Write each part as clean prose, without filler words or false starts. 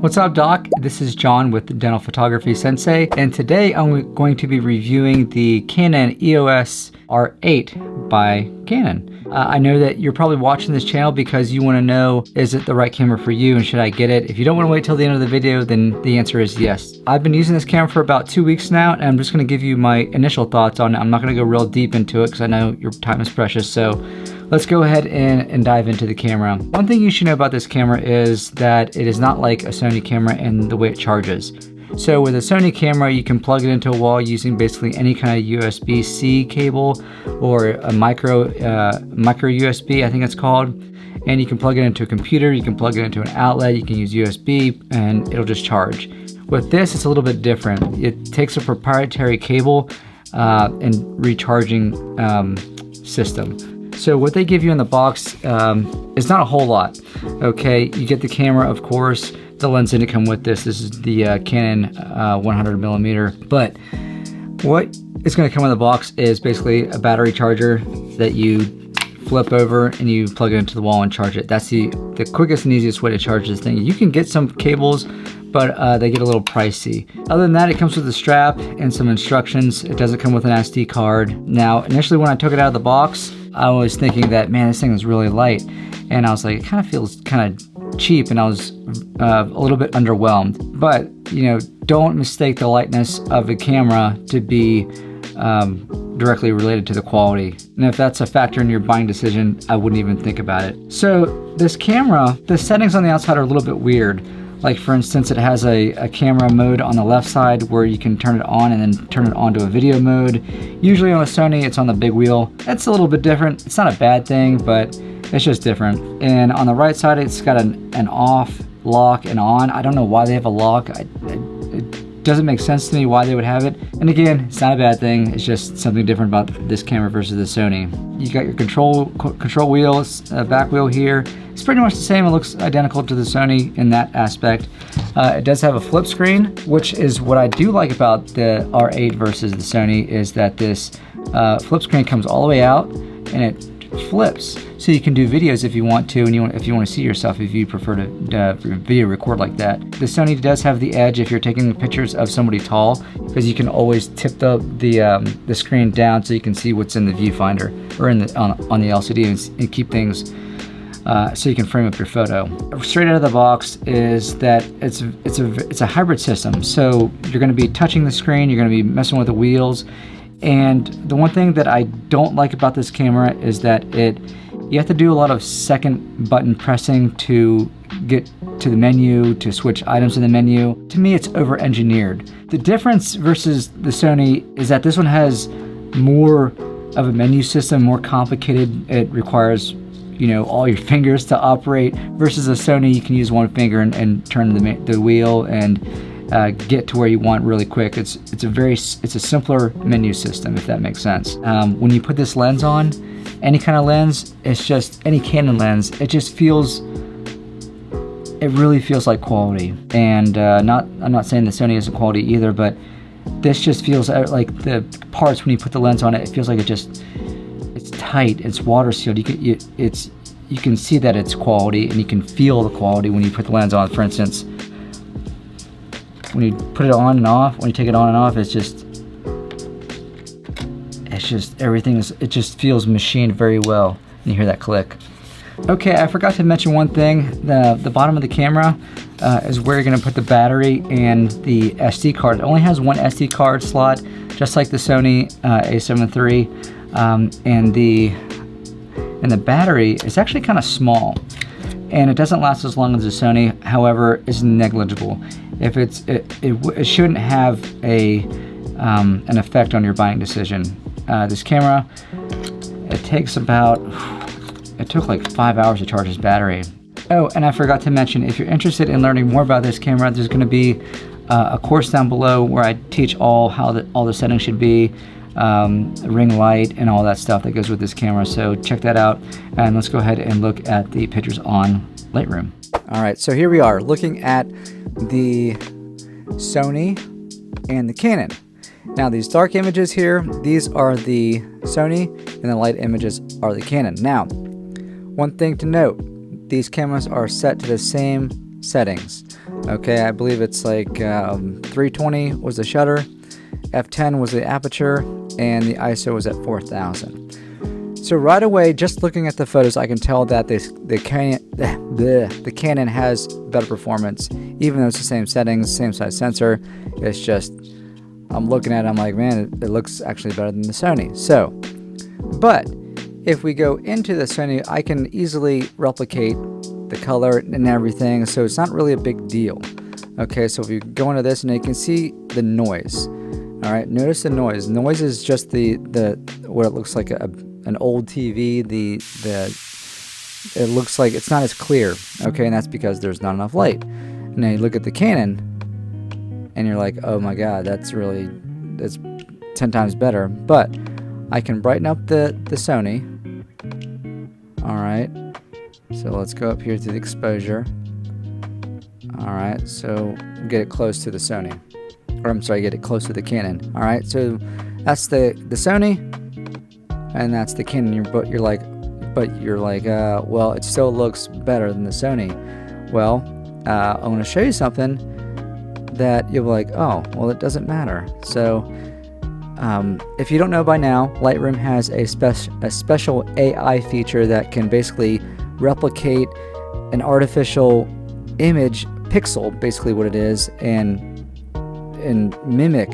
What's up, Doc? This is John with Dental Photography Sensei, and today I'm going to be reviewing the Canon EOS R8 by Canon. I know that you're probably watching this channel because you want to know, is it the right camera for you and should I get it? If you don't want to wait till the end of the video, then the answer is yes. I've been using this camera for about 2 weeks now, and I'm just going to give you my initial thoughts on it. I'm not going to go real deep into it because I know your time is precious, so let's go ahead and dive into the camera. One thing you should know about this camera is that it is not like a Sony camera in the way it charges. So with a Sony camera, you can plug it into a wall using basically any kind of USB-C cable or a micro USB, I think it's called. And you can plug it into a computer, you can plug it into an outlet, you can use USB, and it'll just charge. With this, it's a little bit different. It takes a proprietary cable and recharging system. So what they give you in the box is not a whole lot. Okay, you get the camera, of course. The lens didn't come with this. This is the Canon 100mm. But what is going to come in the box is basically a battery charger that you flip over and you plug it into the wall and charge it. That's the quickest and easiest way to charge this thing. You can get some cables, but they get a little pricey. Other than that, it comes with a strap and some instructions. It doesn't come with an SD card. Now, initially when I took it out of the box, I was thinking that, man, this thing is really light. And I was like, it kind of feels kind of cheap, and I was a little bit underwhelmed. But, you know, don't mistake the lightness of a camera to be directly related to the quality. And if that's a factor in your buying decision, I wouldn't even think about it. So this camera, the settings on the outside are a little bit weird. Like, for instance, it has a camera mode on the left side where you can turn it on and then turn it on to a video mode. Usually on a Sony, it's on the big wheel. That's a little bit different. It's not a bad thing, but it's just different. And on the right side, it's got an off, lock, and on. I don't know why they have a lock. It doesn't make sense to me why they would have it. And again, it's not a bad thing. It's just something different about this camera versus the Sony. You got your control wheel, back wheel here. It's pretty much the same. It looks identical to the Sony in that aspect. It does have a flip screen, which is what I do like about the R8 versus the Sony, is that this flip screen comes all the way out and it flips. So you can do videos if you want to, and if you want to see yourself, if you prefer to video record like that. The Sony does have the edge if you're taking pictures of somebody tall, because you can always tip the screen down so you can see what's in the viewfinder or on the LCD and keep things so you can frame up your photo. Straight out of the box is that it's a hybrid system. So you're going to be touching the screen, you're going to be messing with the wheels. And the one thing that I don't like about this camera is that you have to do a lot of second button pressing to get to the menu, to switch items in the menu. To me, it's over-engineered. The difference versus the Sony is that this one has more of a menu system, more complicated. It requires, you know, all your fingers to operate, versus a Sony, you can use one finger and turn the wheel and get to where you want really quick. It's a simpler menu system, if that makes sense. When you put this lens on, any kind of lens, it's just any Canon lens, it really feels like quality. And I'm not saying the Sony isn't quality either, but this just feels like the parts, when you put the lens on it, it feels like it's tight, it's water sealed. You can see that it's quality, and you can feel the quality when you put the lens on. For instance, when you put it on and off, when you take it on and off, it just feels machined very well. And you hear that click. Okay, I forgot to mention one thing. The bottom of the camera is where you're going to put the battery and the SD card. It only has one SD card slot, just like the Sony a7 III, and the battery is actually kind of small, and it doesn't last as long as the Sony. However, is negligible. If it shouldn't have an effect on your buying decision. This camera, it took like 5 hours to charge this battery. Oh, and I forgot to mention, if you're interested in learning more about this camera, there's going to be a course down below where I teach all the settings should be, ring light and all that stuff that goes with this camera. So check that out, and let's go ahead and look at the pictures on Lightroom. All right, so here we are looking at the Sony and the Canon. Now these dark images here, these are the Sony, and the light images are the Canon. Now, one thing to note, these cameras are set to the same settings. Okay, I believe it's like 320 was the shutter, f10 was the aperture, and the ISO was at 4000. So right away, just looking at the photos, I can tell that the Canon has better performance, even though it's the same settings, same size sensor. It's just, I'm looking at it, I'm like, man, it looks actually better than the Sony. So, but if we go into the Sony, I can easily replicate the color and everything, so it's not really a big deal. Okay, so if you go into this, and you can see the noise. All right, notice the noise. Noise is just the what it looks like an old TV. It looks like it's not as clear. Okay, and that's because there's not enough light. Now you look at the Canon, and you're like, oh my God, that's 10 times better. But I can brighten up the Sony. All right. So let's go up here to the exposure. Alright, so get it close to the Sony. Or I'm sorry, get it close to the Canon. Alright, so that's the Sony, and that's the Canon. You're like, well, it still looks better than the Sony. Well, I want to show you something that you'll be like, oh, well, it doesn't matter. So, if you don't know by now, Lightroom has a special AI feature that can basically replicate an artificial image pixel, basically what it is, and mimic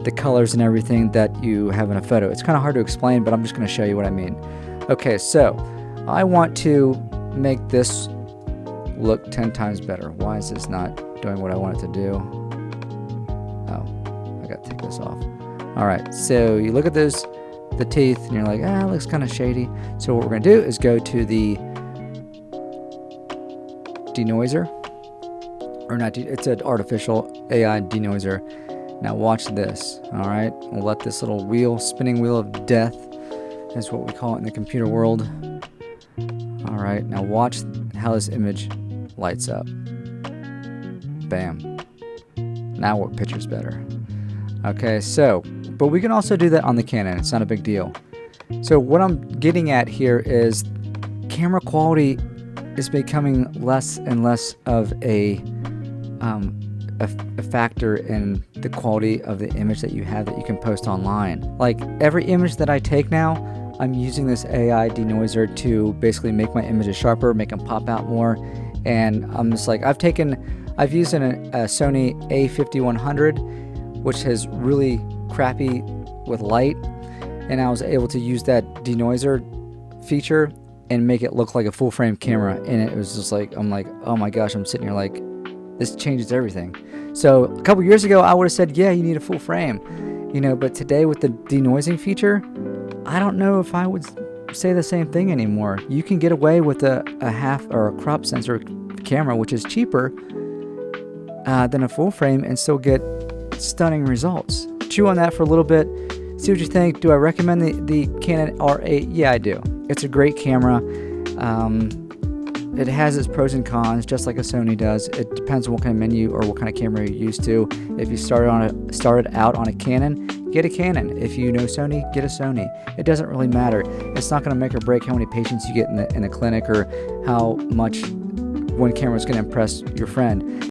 the colors and everything that you have in a photo. It's kind of hard to explain, but I'm just going to show you what I mean. Okay, so I want to make this look 10 times better. Why is this not doing what I want it to do? Oh, I got to take this off. All right, so you look at the teeth, and you're like, it looks kind of shady. So what we're going to do is go to the denoiser, or not, it's an artificial AI denoiser. Now watch this. All right, we'll let this little spinning wheel of death, is what we call it in the computer world. All right, now watch how this image lights up. Bam. Now what picture's better? Okay, so, but we can also do that on the Canon. It's not a big deal. So what I'm getting at here is camera quality is becoming less and less of a factor in the quality of the image that you have that you can post online. Like every image that I take now, I'm using this AI denoiser to basically make my images sharper, make them pop out more. And I'm just like, I've used a Sony A5100, which is really crappy with light, and I was able to use that denoiser feature and make it look like a full frame camera. And it was just like, I'm like, oh my gosh, I'm sitting here like, this changes everything. So a couple years ago, I would have said, yeah, you need a full frame, but today with the denoising feature, I don't know if I would say the same thing anymore. You can get away with a half or a crop sensor camera, which is cheaper than a full frame, and still get stunning results. Chew on that for a little bit. See what you think. Do I recommend the Canon R8? Yeah, I do. It's a great camera. It has its pros and cons, just like a Sony does. It depends on what kind of menu or what kind of camera you're used to. If you started out on a Canon, get a Canon. If you know Sony, get a Sony. It doesn't really matter. It's not going to make or break how many patients you get in the clinic, or how much one camera is going to impress your friend.